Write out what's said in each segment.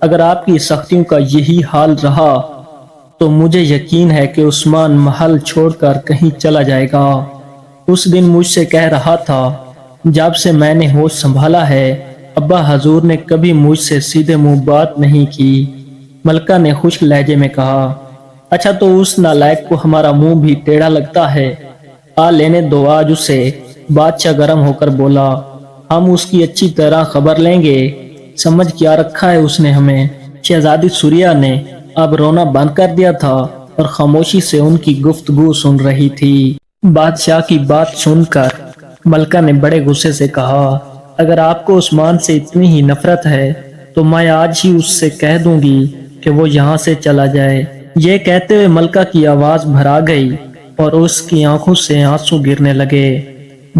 اگر آپ کی سختیوں کا یہی حال رہا تو مجھے یقین ہے کہ عثمان محل چھوڑ کر کہیں چلا جائے گا۔ اس دن مجھ سے کہہ رہا تھا، جب سے میں نے ہوش سنبھالا ہے ابا حضور نے کبھی مجھ سے سیدھے منہ بات نہیں کی۔ ملکہ نے خشک لہجے میں کہا، اچھا تو اس نالائق کو ہمارا منہ بھی ٹیڑھا لگتا ہے؟ آ لینے دو آج اسے۔ بادشاہ گرم ہو کر بولا، ہم اس کی اچھی طرح خبر لیں گے، سمجھ کیا رکھا ہے اس نے ہمیں۔ شہزادی سوریا نے اب رونا بند کر دیا تھا اور خاموشی سے ان کی گفتگو سن رہی تھی۔ بادشاہ کی بات سن کر ملکہ نے بڑے غصے سے کہا، اگر آپ کو عثمان سے اتنی ہی نفرت ہے تو میں آج ہی اس سے کہہ دوں گی کہ وہ یہاں سے چلا جائے۔ یہ کہتے ہوئے ملکہ کی آواز بھرا گئی اور اس کی آنکھوں سے آنسو گرنے لگے۔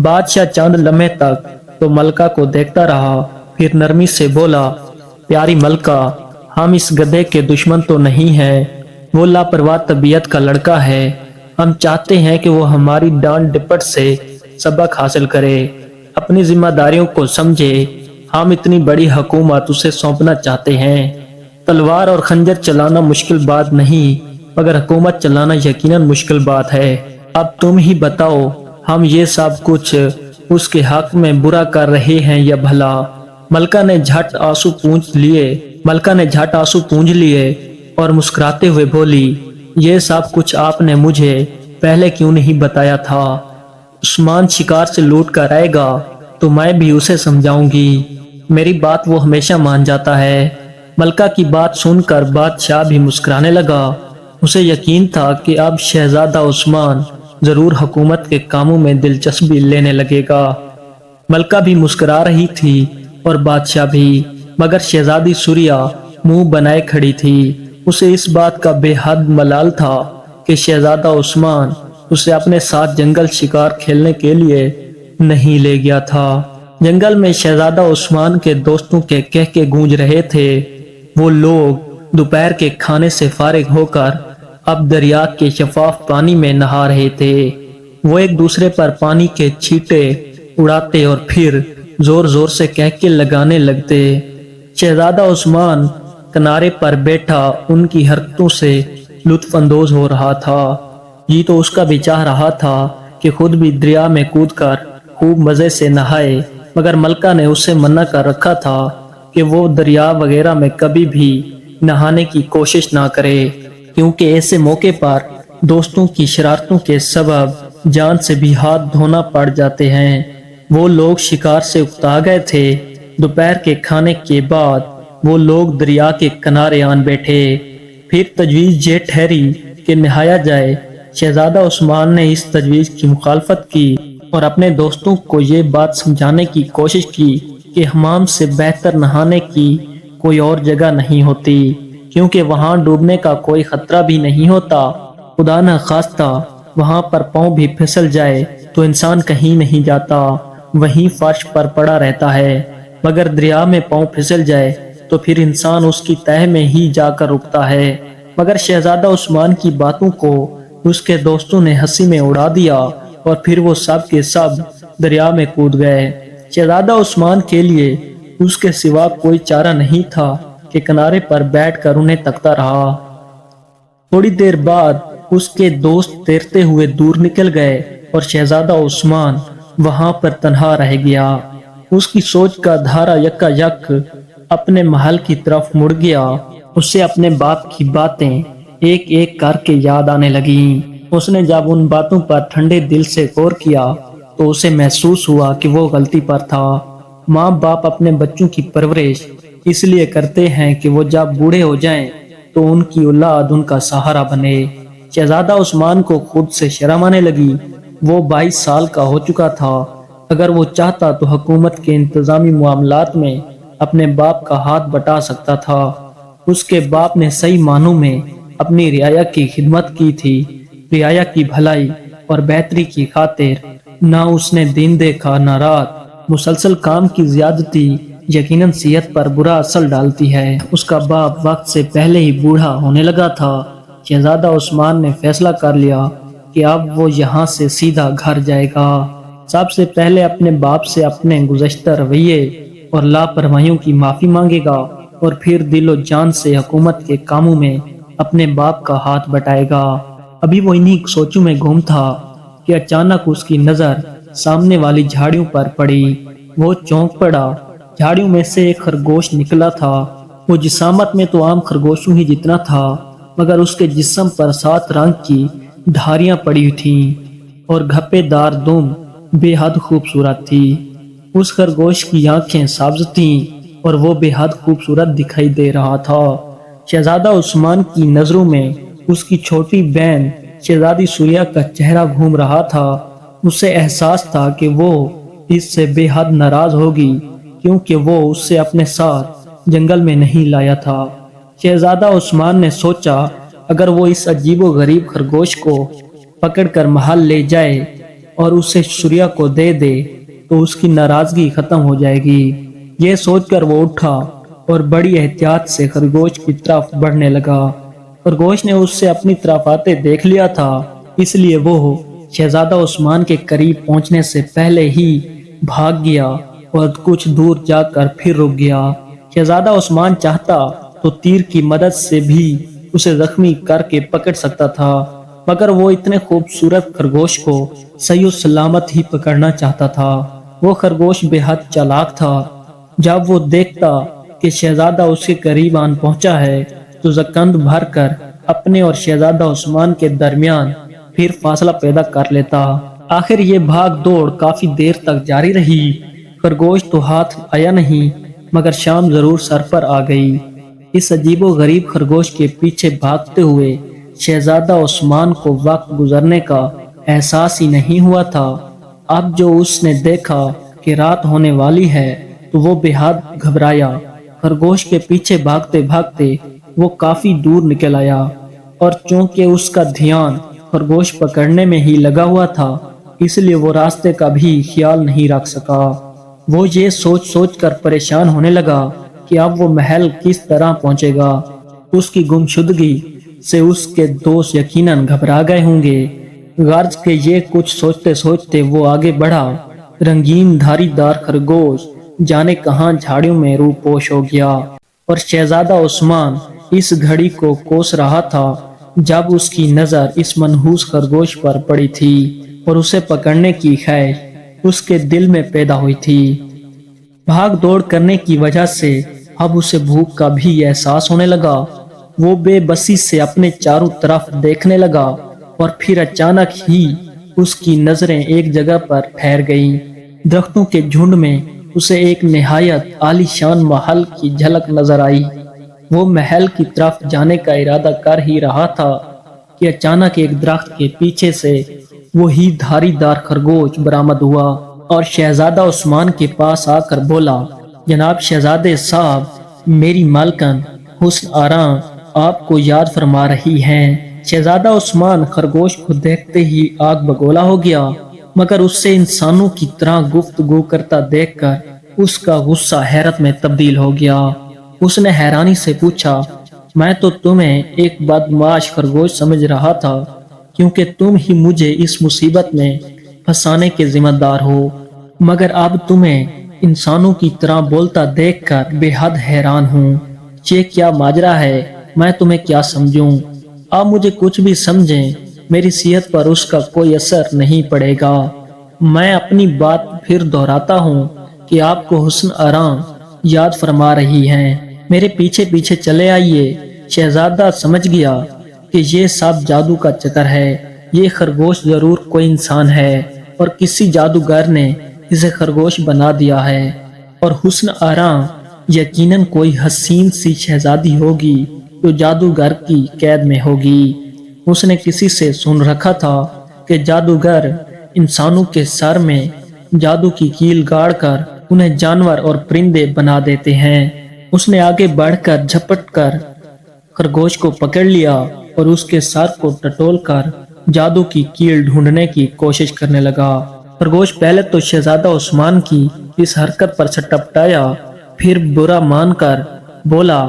بادشاہ چند لمحے تک تو ملکہ کو دیکھتا رہا، پھر نرمی سے بولا، پیاری ملکہ، ہم اس گدھے کے دشمن تو نہیں ہیں، وہ لاپرواہ طبیعت کا لڑکا ہے، ہم چاہتے ہیں کہ وہ ہماری ڈانٹ ڈپٹ سے سبق حاصل کرے، اپنی ذمہ داریوں کو سمجھے، ہم اتنی بڑی حکومت اسے سونپنا چاہتے ہیں۔ تلوار اور خنجر چلانا مشکل بات نہیں مگر حکومت چلانا یقیناً مشکل بات ہے۔ اب تم ہی بتاؤ، ہم یہ سب کچھ اس کے حق میں برا کر رہے ہیں یا بھلا؟ ملکہ نے جھٹ آنسو پونجھ لیے اور مسکراتے ہوئے بولی، یہ سب کچھ آپ نے مجھے پہلے کیوں نہیں بتایا تھا؟ عثمان شکار سے لوٹ کر آئے گا تو میں بھی اسے سمجھاؤں گی، میری بات وہ ہمیشہ مان جاتا ہے۔ ملکہ کی بات سن کر بادشاہ بھی مسکرانے لگا، اسے یقین تھا کہ اب شہزادہ عثمان ضرور حکومت کے کاموں میں دلچسپی لینے لگے گا۔ ملکہ بھی مسکرا رہی تھی اور بادشاہ بھی، مگر شہزادی سوریا منہ بنائے کھڑی تھی۔ اسے اس بات کا بے حد ملال تھا کہ شہزادہ عثمان اسے اپنے ساتھ جنگل شکار کھیلنے کے لیے نہیں لے گیا تھا۔ جنگل میں شہزادہ عثمان کے دوستوں کے کہکے گونج رہے تھے۔ وہ لوگ دوپہر کے کھانے سے فارغ ہو کر اب دریا کے شفاف پانی میں نہا رہے تھے۔ وہ ایک دوسرے پر پانی کے چھینٹے اڑاتے اور پھر زور زور سے کہکے لگانے لگتے۔ شہزادہ عثمان کنارے پر بیٹھا ان کی حرکتوں سے لطف اندوز ہو رہا تھا۔ جی تو اس کا بھی چاہ رہا تھا کہ خود بھی دریا میں کود کر خوب مزے سے نہائے، مگر ملکہ نے اسے منع کر رکھا تھا کہ وہ دریا وغیرہ میں کبھی بھی نہانے کی کوشش نہ کرے، کیونکہ ایسے موقع پر دوستوں کی شرارتوں کے سبب جان سے بھی ہاتھ دھونا پڑ جاتے ہیں۔ وہ لوگ شکار سے اکتا گئے تھے۔ دوپہر کے کھانے کے بعد وہ لوگ دریا کے کنارے آن بیٹھے۔ پھر تجویز یہ ٹھہری کہ نہایا جائے۔ شہزادہ عثمان نے اس تجویز کی مخالفت کی اور اپنے دوستوں کو یہ بات سمجھانے کی کوشش کی کہ حمام سے بہتر نہانے کی کوئی اور جگہ نہیں ہوتی، کیونکہ وہاں ڈوبنے کا کوئی خطرہ بھی نہیں ہوتا۔ خدا نہ خواستہ وہاں پر پاؤں بھی پھسل جائے تو انسان کہیں نہیں جاتا، وہیں فرش پر پڑا رہتا ہے، مگر دریا میں پاؤں پھسل جائے تو پھر انسان اس کی تہہ میں ہی جا کر رکتا ہے۔ مگر شہزادہ عثمان کی باتوں کو اس کے دوستوں نے ہنسی میں اڑا دیا اور پھر وہ سب کے سب دریا میں کود گئے۔ شہزادہ عثمان کے لیے اس کے سوا کوئی چارہ نہیں تھا کہ کنارے پر بیٹھ کر انہیں تکتا رہا۔ تھوڑی دیر بعد اس کے دوست تیرتے ہوئے دور نکل گئے اور شہزادہ عثمان وہاں پر تنہا رہ گیا۔ اس کی سوچ کا دھارا یکا یک اپنے محل کی طرف مڑ گیا۔ اسے اپنے باپ کی باتیں ایک ایک کر کے یاد آنے لگیں۔ اس نے جب ان باتوں پر ٹھنڈے دل سے غور کیا تو اسے محسوس ہوا کہ وہ غلطی پر تھا۔ ماں باپ اپنے بچوں کی پرورش اس لیے کرتے ہیں کہ وہ جب بوڑھے ہو جائیں تو ان کی اولاد ان کا سہارا بنے۔ شہزادہ عثمان کو خود سے شرم آنے لگی۔ وہ 22 سال کا ہو چکا تھا۔ اگر وہ چاہتا تو حکومت کے انتظامی معاملات میں اپنے باپ کا ہاتھ بٹا سکتا تھا۔ اس کے باپ نے صحیح معنوں میں اپنی رعایا کی خدمت کی تھی۔ رعایا کی بھلائی اور بہتری کی خاطر نہ اس نے دن دیکھا نہ رات۔ مسلسل کام کی زیادتی یقیناً صحت پر برا اثر ڈالتی ہے۔ اس کا باپ وقت سے پہلے ہی بوڑھا ہونے لگا تھا۔ شہزادہ عثمان نے فیصلہ کر لیا کہ اب وہ یہاں سے سیدھا گھر جائے گا۔ سب سے پہلے اپنے باپ سے اپنے گزشتہ رویے اور لاپرواہیوں کی معافی مانگے گا اور پھر دل و جان سے حکومت کے کاموں میں اپنے باپ کا ہاتھ بٹائے گا۔ ابھی وہ انہی سوچوں میں گم تھا کہ اچانک اس کی نظر سامنے والی جھاڑیوں پر پڑی۔ وہ چونک پڑا۔ جھاڑیوں میں سے ایک خرگوش نکلا تھا۔ وہ جسامت میں تو عام خرگوشوں ہی جتنا تھا، مگر اس کے جسم پر 7 رنگ کی دھاریاں پڑی تھیں اور گھپے دار دم بے حد خوبصورت تھی۔ اس خرگوش کی آنکھیں سبز تھیں اور وہ بے حد خوبصورت دکھائی دے رہا تھا۔ شہزادہ عثمان کی نظروں میں اس کی چھوٹی بہن شہزادی سوریا کا چہرہ گھوم رہا تھا۔ اسے احساس تھا کہ وہ اس سے بے حد ناراض ہوگی، کیونکہ وہ اس سے اپنے ساتھ جنگل میں نہیں لایا تھا۔ شہزادہ عثمان نے سوچا اگر وہ اس عجیب و غریب خرگوش کو پکڑ کر محل لے جائے اور اسے سوریا کو دے دے تو اس کی ناراضگی ختم ہو جائے گی۔ یہ سوچ کر وہ اٹھا اور بڑی احتیاط سے خرگوش کی طرف بڑھنے لگا۔ خرگوش نے اس سے اپنی طرف آتے دیکھ لیا تھا، اس لیے وہ شہزادہ عثمان کے قریب پہنچنے سے پہلے ہی بھاگ گیا اور کچھ دور جا کر پھر رک گیا۔ شہزادہ عثمان چاہتا تو تیر کی مدد سے بھی اسے زخمی کر کے پکڑ سکتا تھا، مگر وہ اتنے خوبصورت خرگوش کو صحیح و سلامت ہی پکڑنا چاہتا تھا۔ وہ خرگوش بے حد چالاک تھا۔ جب وہ دیکھتا کہ شہزادہ اس کے قریب آن پہنچا ہے تو زکند بھر کر اپنے اور شہزادہ عثمان کے درمیان پھر فاصلہ پیدا کر لیتا۔ آخر یہ بھاگ دوڑ کافی دیر تک جاری رہی۔ خرگوش تو ہاتھ آیا نہیں، مگر شام ضرور سر پر آ گئی۔ اس عجیب و غریب خرگوش کے پیچھے بھاگتے ہوئے شہزادہ عثمان کو وقت گزرنے کا احساس ہی نہیں ہوا تھا۔ اب جو اس نے دیکھا کہ رات ہونے والی ہے تو وہ بے حد گھبرایا۔ خرگوش کے پیچھے بھاگتے بھاگتے وہ کافی دور نکل آیا، اور چونکہ اس کا دھیان خرگوش پکڑنے میں ہی لگا ہوا تھا، اس لیے وہ راستے کا بھی خیال نہیں رکھ سکا۔ وہ یہ سوچ سوچ کر پریشان ہونے لگا کہ اب وہ محل کس طرح پہنچے گا۔ اس کی گمشدگی سے اس کے دوست یقیناً گھبرا گئے ہوں گے۔ غرض کہ یہ کچھ سوچتے سوچتے وہ آگے بڑھا۔ رنگین دھاری دار خرگوش جانے کہاں جھاڑیوں میں رو پوش ہو گیا، اور شہزادہ عثمان اس گھڑی کو کوس رہا تھا جب اس کی نظر اس منحوس خرگوش پر پڑی تھی اور اسے پکڑنے کی خواہش اس کے دل میں پیدا ہوئی تھی۔ بھاگ دوڑ کرنے کی وجہ سے اب اسے بھوک کا بھی احساس ہونے لگا۔ وہ بے بسی سے اپنے چاروں طرف دیکھنے لگا، اور پھر اچانک ہی اس کی نظریں ایک جگہ پر ٹھہر گئیں۔ درختوں کے جھنڈ میں اسے ایک نہایت عالی شان محل کی جھلک نظر آئی۔ وہ محل کی طرف جانے کا ارادہ کر ہی رہا تھا کہ اچانک ایک درخت کے پیچھے سے وہی دھاری دار خرگوش برآمد ہوا اور شہزادہ عثمان کے پاس آ کر بولا، جناب شہزادے صاحب، میری مالکن حسن آرام آپ کو یاد فرما رہی ہیں۔ شہزادہ عثمان خرگوش کو دیکھتے ہی آگ بگولا ہو گیا، مگر اس سے انسانوں کی طرح گفتگو کرتا دیکھ کر اس کا غصہ حیرت میں تبدیل ہو گیا۔ اس نے حیرانی سے پوچھا، میں تو تمہیں ایک بدمعاش خرگوش سمجھ رہا تھا، کیونکہ تم ہی مجھے اس مصیبت میں پھنسانے کے ذمہ دار ہو، مگر اب تمہیں انسانوں کی طرح بولتا دیکھ کر بے حد حیران ہوں۔ یہ کیا ماجرا ہے؟ میں تمہیں کیا سمجھوں؟ آپ مجھے کچھ بھی سمجھیں، میری صحت پر اس کا کوئی اثر نہیں پڑے گا۔ میں اپنی بات پھر دہراتا ہوں کہ آپ کو حسن آرام یاد فرما رہی ہیں۔ میرے پیچھے پیچھے چلے آئیے۔ شہزادہ سمجھ گیا کہ یہ سب جادو کا چکر ہے۔ یہ خرگوش ضرور کوئی انسان ہے اور کسی جادوگر نے اسے خرگوش بنا دیا ہے، اور حسن آرام یقیناً کوئی حسین سی شہزادی ہوگی جو جادوگر کی قید میں ہوگی۔ اس نے کسی سے سن رکھا تھا کہ جادوگر انسانوں کے سر میں جادو کی کیل گاڑ کر انہیں جانور اور پرندے بنا دیتے ہیں۔ اس نے آگے بڑھ کر جھپٹ کر خرگوش کو پکڑ لیا اور اس کے سر کو ٹٹول کر جادو کی کیل ڈھونڈنے کی کوشش کرنے لگا۔ خرگوش پہلے تو شہزادہ عثمان کی اس حرکت پر سٹپٹایا، پھر برا مان کر بولا،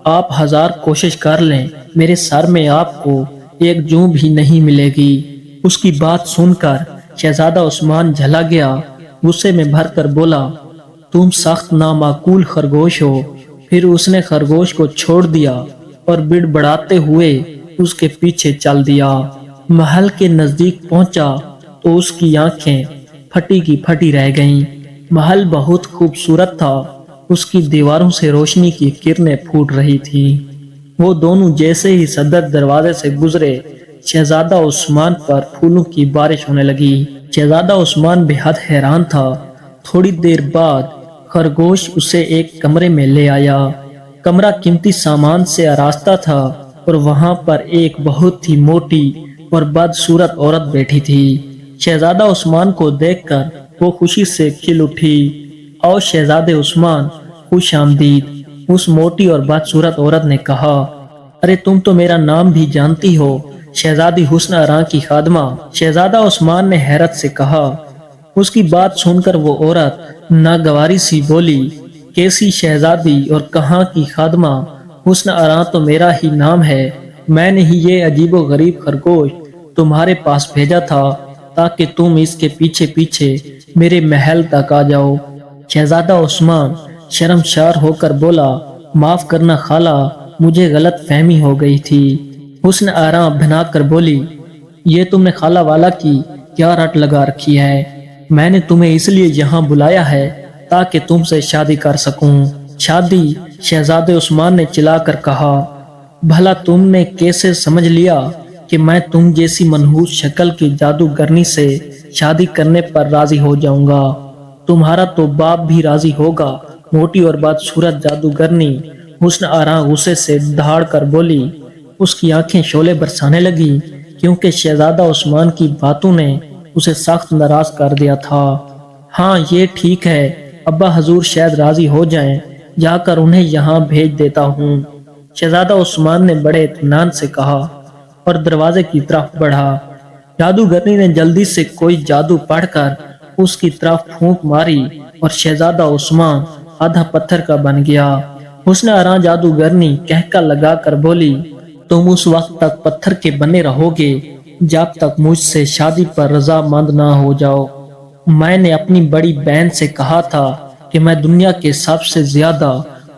آپ 1000 کوشش کر لیں، میرے سر میں آپ کو ایک جوں بھی نہیں ملے گی۔ اس کی بات سن کر شہزادہ عثمان جھلا گیا، غصے میں بھر کر بولا، تم سخت نامعقول خرگوش ہو، پھر اس نے خرگوش کو چھوڑ دیا اور بڑبڑاتے ہوئے اس کے پیچھے چل دیا۔ محل کے نزدیک پہنچا تو اس کی آنکھیں پھٹی کی پھٹی رہ گئیں۔ محل بہت خوبصورت تھا، اس کی دیواروں سے روشنی کی کرنیں پھوٹ رہی تھی۔ وہ دونوں جیسے ہی صدر دروازے سے گزرے، شہزادہ عثمان پر پھولوں کی بارش ہونے لگی۔ شہزادہ عثمان بے حد حیران تھا۔ تھوڑی دیر بعد خرگوش اسے ایک کمرے میں لے آیا۔ کمرہ قیمتی سامان سے آراستہ تھا اور وہاں پر ایک بہت ہی موٹی اور بدصورت عورت بیٹھی تھی۔ شہزادہ عثمان کو دیکھ کر وہ خوشی سے کھل اٹھی۔ اور شہزادے عثمان، خوش آمدید۔ اس موٹی اور بدصورت عورت نے کہا، ارے تم تو میرا نام بھی جانتی ہو، شہزادی حسن آراں کی خادمہ۔ شہزادہ عثمان نے حیرت سے کہا۔ اس کی بات سن کر وہ عورت ناگواری سی بولی، کیسی شہزادی اور کہاں کی خادمہ؟ حسن آراں تو میرا ہی نام ہے۔ میں نے ہی یہ عجیب و غریب خرگوش تمہارے پاس بھیجا تھا تاکہ تم اس کے پیچھے پیچھے میرے محل تک آ جاؤ۔ شہزادہ عثمان شرمسار ہو کر بولا، معاف کرنا خالہ، مجھے غلط فہمی ہو گئی تھی۔ حسن آراں بنا کر بولی، یہ تم نے خالہ والا کی کیا رٹ لگا رکھی ہے؟ میں نے تمہیں اس لیے یہاں بلایا ہے تاکہ تم سے شادی کر سکوں۔ شادی؟ شہزادے عثمان نے چلا کر کہا، بھلا تم نے کیسے سمجھ لیا کہ میں تم جیسی منحوس شکل کی جادوگرنی سے شادی کرنے پر راضی ہو جاؤں گا؟ تمہارا تو باپ بھی راضی ہوگا۔ موٹی اور بدصورت جادوگرنی حسن آراں غصے سے دھاڑ کر بولی۔ اس کی آنکھیں شعلے برسانے لگی کیونکہ شہزادہ عثمان کی باتوں نے اسے سخت ناراض کر دیا تھا۔ ہاں یہ ٹھیک ہے، ابا حضور شاید راضی ہو جائیں، جا کر انہیں یہاں بھیج دیتا ہوں۔ شہزادہ عثمان نے بڑے اطمینان سے کہا اور دروازے کی طرف بڑھا۔ جادوگرنی نے جلدی سے کوئی جادو پڑھ کر اس کی طرف پھونک ماری اور شہزادہ عثمان آدھا پتھر کا بن گیا۔ حسن آراں جادوگرنی کہکا لگا کر بولی، تم اس وقت تک پتھر کے بنے رہو گے جب تک مجھ سے شادی پر رضامند نہ ہو جاؤ۔ میں نے اپنی بڑی بہن سے کہا تھا کہ میں دنیا کے سب سے زیادہ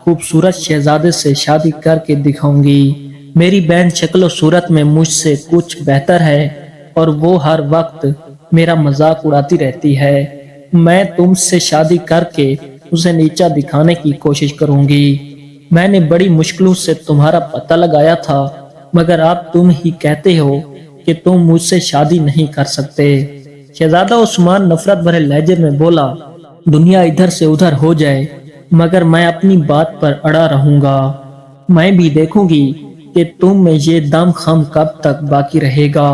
خوبصورت شہزادے سے شادی کر کے دکھاؤں گی۔ میری بہن شکل و صورت میں مجھ سے کچھ بہتر ہے اور وہ ہر وقت میرا مذاق اڑاتی رہتی ہے۔ میں تم سے شادی کر کے اسے نیچا دکھانے کی کوشش کروں گی۔ میں نے بڑی مشکلوں سے تمہارا پتہ لگایا تھا، مگر اب تم ہی کہتے ہو کہ تم مجھ سے شادی نہیں کر سکتے۔ شہزادہ عثمان نفرت بھرے لہجے میں بولا، دنیا ادھر سے ادھر ہو جائے مگر میں اپنی بات پر اڑا رہوں گا۔ میں بھی دیکھوں گی کہ تم میں یہ دم خم کب تک باقی رہے گا۔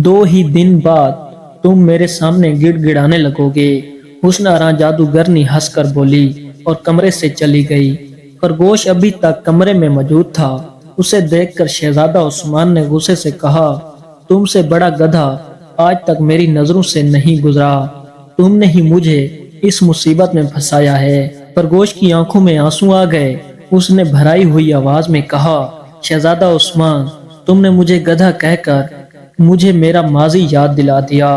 2 ہی دن بعد تم میرے سامنے گڑ گڑانے لگو گے۔ حسن آراں جادوگرنی ہنس کر بولی اور کمرے سے چلی گئی۔ خرگوش ابھی تک کمرے میں موجود تھا۔ اسے دیکھ کر شہزادہ عثمان نے غصے سے کہا، تم سے بڑا گدھا آج تک میری نظروں سے نہیں گزرا۔ تم نے ہی مجھے اس مصیبت میں پھنسایا ہے۔ خرگوش کی آنکھوں میں آنسو آ گئے۔ اس نے بھرائی ہوئی آواز میں کہا، شہزادہ عثمان، تم نے مجھے گدھا کہہ کر مجھے میرا ماضی یاد دلا دیا۔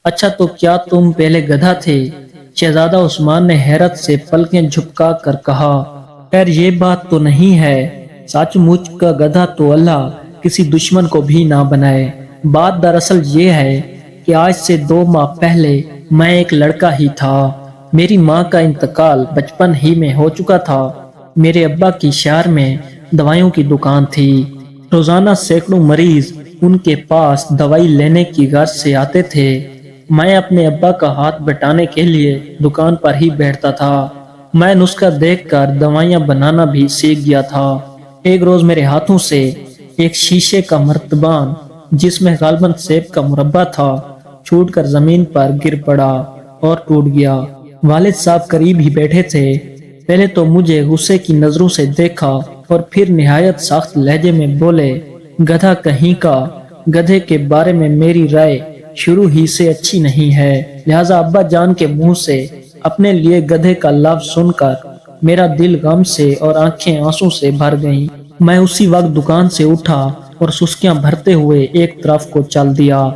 اچھا تو کیا تم پہلے گدھا تھے؟ شہزادہ عثمان نے حیرت سے پلکیں جھپکا کر کہا، خیر یہ بات تو نہیں ہے، سچ مچ کا گدھا تو اللہ کسی دشمن کو بھی نہ بنائے۔ بات دراصل یہ ہے کہ آج سے 2 ماہ پہلے میں ایک لڑکا ہی تھا۔ میری ماں کا انتقال بچپن ہی میں ہو چکا تھا۔ میرے ابا کی شہر میں دوائیوں کی دکان تھی۔ روزانہ سینکڑوں مریض ان کے پاس دوائی لینے کی غرض سے آتے تھے۔ میں اپنے ابا کا ہاتھ بٹانے کے لیے دکان پر ہی بیٹھتا تھا۔ میں نسخہ دیکھ کر دوائیاں بنانا بھی سیکھ گیا تھا۔ ایک روز میرے ہاتھوں سے ایک شیشے کا مرتبان جس میں غالباً سیب کا مربع تھا چھوٹ کر زمین پر گر پڑا اور ٹوٹ گیا۔ والد صاحب قریب ہی بیٹھے تھے۔ پہلے تو مجھے غصے کی نظروں سے دیکھا اور پھر نہایت سخت لہجے میں بولے، گدھا کہیں کا، گدھے کے بارے میں میری رائے شروع ہی سے اچھی نہیں ہے، لہٰذا ابا جان کے منہ سے اپنے لیے گدھے کا لفظ سن کر میرا دل غم سے اور آنکھیں آنسو سے بھر گئیں۔ میں اسی وقت دکان سے اٹھا اور سسکیاں بھرتے ہوئے ایک طرف کو چل دیا۔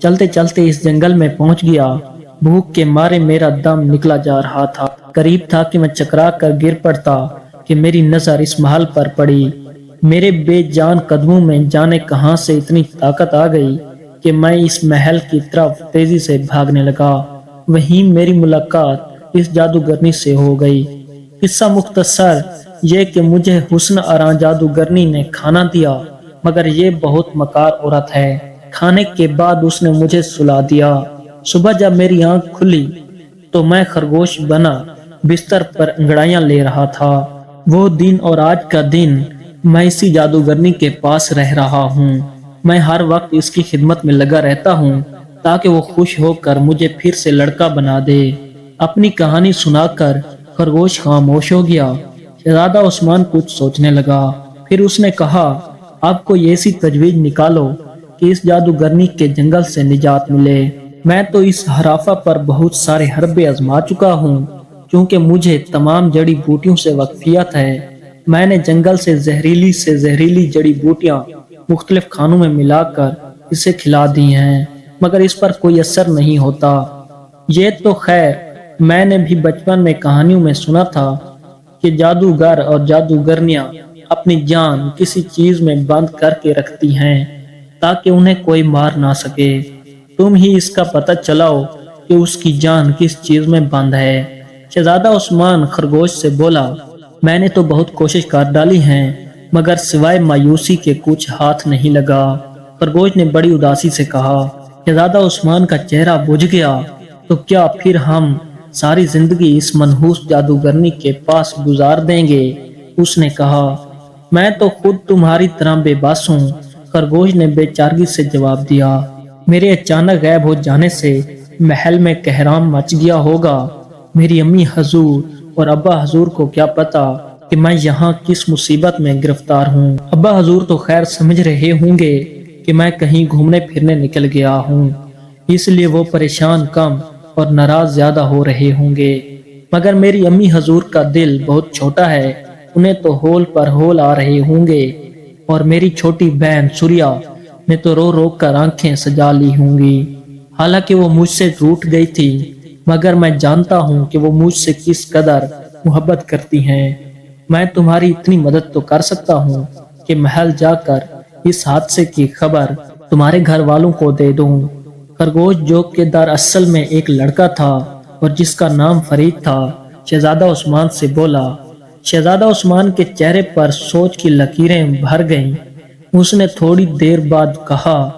چلتے چلتے اس جنگل میں پہنچ گیا۔ بھوک کے مارے میرا دم نکلا جا رہا تھا۔ قریب تھا کہ میں چکرا کر گر پڑتا کہ میری نظر اس محل پر پڑی۔ میرے بے جان قدموں میں جانے کہاں سے اتنی طاقت آ گئی کہ میں اس محل کی طرف تیزی سے بھاگنے لگا۔ وہیں میری ملاقات اس جادوگرنی سے ہو گئی۔ قصہ مختصر یہ کہ مجھے حسن آرا جادوگرنی نے کھانا دیا، مگر یہ بہت مکار عورت ہے۔ کھانے کے بعد اس نے مجھے سلا دیا۔ صبح جب میری آنکھ کھلی تو میں خرگوش بنا بستر پر انگڑائیاں لے رہا تھا۔ وہ دن اور آج کا دن میں اسی جادوگرنی کے پاس رہ رہا ہوں۔ میں ہر وقت اس کی خدمت میں لگا رہتا ہوں تاکہ وہ خوش ہو کر مجھے پھر سے لڑکا بنا دے۔ اپنی کہانی سنا کر خرگوش خاموش ہو گیا۔ شہزادہ عثمان کچھ سوچنے لگا، پھر اس نے کہا، اب کوئی ایسی تجویز نکالو کہ اس جادوگرنی کے جنگل سے نجات ملے۔ میں تو اس ہرافہ پر بہت سارے حربے آزما چکا ہوں، کیونکہ مجھے تمام جڑی بوٹیوں سے واقفیت ہے۔ میں نے جنگل سے زہریلی جڑی بوٹیاں مختلف کھانوں میں ملا کر اسے کھلا دی ہیں، مگر اس پر کوئی اثر نہیں ہوتا۔ یہ تو خیر میں نے بھی بچپن میں کہانیوں میں سنا تھا کہ جادوگر اور جادوگرنیاں اپنی جان کسی چیز میں بند کر کے رکھتی ہیں تاکہ انہیں کوئی مار نہ سکے۔ تم ہی اس کا پتہ چلاؤ کہ اس کی جان کس چیز میں بند ہے۔ شہزادہ عثمان خرگوش سے بولا، میں نے تو بہت کوشش کر ڈالی ہیں، مگر سوائے مایوسی کے کچھ ہاتھ نہیں لگا۔ خرگوش نے بڑی اداسی سے کہا۔ شہزادہ عثمان کا چہرہ بجھ گیا، تو کیا پھر ہم ساری زندگی اس منحوس جادوگرنی کے پاس گزار دیں گے؟ اس نے کہا، میں تو خود تمہاری طرح بے بس ہوں۔ خرگوش نے بے چارگی سے جواب دیا، میرے اچانک غائب ہو جانے سے محل میں کہرام مچ گیا ہوگا۔ میری امی حضور اور ابا حضور کو کیا پتا کہ میں یہاں کس مصیبت میں گرفتار ہوں۔ ابا حضور تو خیر سمجھ رہے ہوں گے کہ میں کہیں گھومنے پھرنے نکل گیا ہوں، اس لیے وہ پریشان کم اور ناراض زیادہ ہو رہے ہوں گے، مگر میری امی حضور کا دل بہت چھوٹا ہے، انہیں تو ہول پر ہول آ رہے ہوں گے، اور میری چھوٹی بہن سوریا نے تو رو رو کر آنکھیں سجا لی ہوں گی۔ حالانکہ وہ مجھ سے روٹھ گئی تھی، مگر میں جانتا ہوں کہ وہ مجھ سے کس قدر محبت کرتی ہیں۔ میں تمہاری اتنی مدد تو کر سکتا ہوں کہ محل جا کر اس حادثے کی خبر تمہارے گھر والوں کو دے دوں۔ خرگوش جو کہ دراصل میں ایک لڑکا تھا اور جس کا نام فرید تھا، شہزادہ عثمان سے بولا۔ شہزادہ عثمان کے چہرے پر سوچ کی لکیریں بھر گئیں۔ اس نے تھوڑی دیر بعد کہا،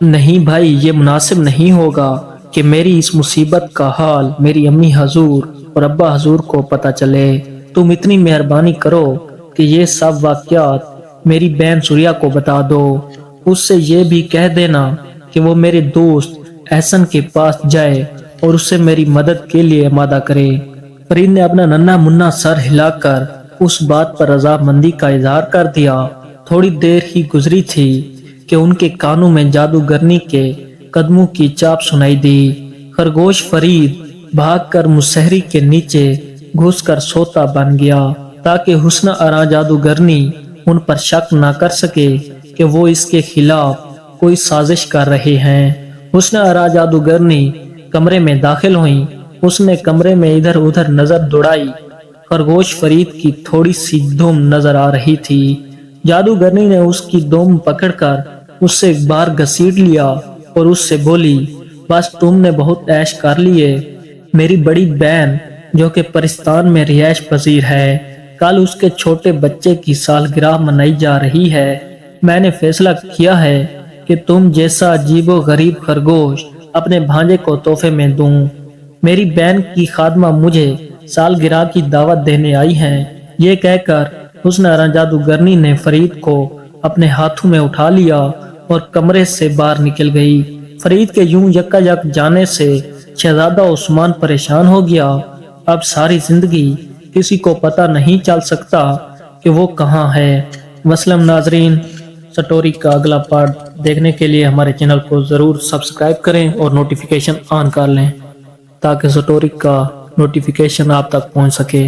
نہیں بھائی، یہ مناسب نہیں ہوگا کہ میری اس مصیبت کا حال میری امی حضور اور ابا حضور کو پتہ چلے۔ تم اتنی مہربانی کرو کہ یہ سب واقعات میری بہن سوریا کو بتا دو۔ اس سے یہ بھی کہہ دینا کہ وہ میرے دوست احسن کے پاس جائے اور اسے میری مدد کے لیے آمادہ کرے۔ فرید نے اپنا ننھا منا سر ہلا کر اس بات پر رضامندی کا اظہار کر دیا۔ تھوڑی دیر ہی گزری تھی کہ ان کے کانوں میں جادوگرنی کے قدموں کی چاپ سنائی دی۔ خرگوش فرید بھاگ کر مسہری کے نیچے گھس کر سوتا بن گیا تاکہ حسن آرا جادوگرنی ان پر شک نہ کر سکے کہ وہ اس کے خلاف کوئی سازش کر رہے ہیں۔ حسن آرا جادوگرنی کمرے میں داخل ہوئی۔ اس نے کمرے میں ادھر ادھر نظر دوڑائی۔ خرگوش فرید کی تھوڑی سی دم نظر آ رہی تھی۔ جادوگرنی نے اس کی دم پکڑ کر اس سے ایک بار گھسیٹ لیا اور اس سے بولی، بس تم نے بہت عیش کر لیے۔ میری بڑی بہن جو کہ پرستان میں رہائش پذیر ہے، کل اس کے چھوٹے بچے کی سالگرہ منائی جا رہی ہے۔ میں نے فیصلہ کیا ہے کہ تم جیسا عجیب و غریب خرگوش اپنے بھانجے کو تحفے میں دوں۔ میری بہن کی خادمہ مجھے سالگرہ کی دعوت دینے آئی ہیں۔ یہ کہہ کر حسن آرا جادوگرنی نے فرید کو اپنے ہاتھوں میں اٹھا لیا اور کمرے سے باہر نکل گئی۔ فرید کے یوں یکا یک جانے سے شہزادہ عثمان پریشان ہو گیا۔ اب ساری زندگی کسی کو پتہ نہیں چل سکتا کہ وہ کہاں ہے۔ وسلم ناظرین، سٹوری کا اگلا پارٹ دیکھنے کے لیے ہمارے چینل کو ضرور سبسکرائب کریں اور نوٹیفیکیشن آن کر لیں تاکہ سٹوری کا نوٹیفیکیشن آپ تک پہنچ سکے۔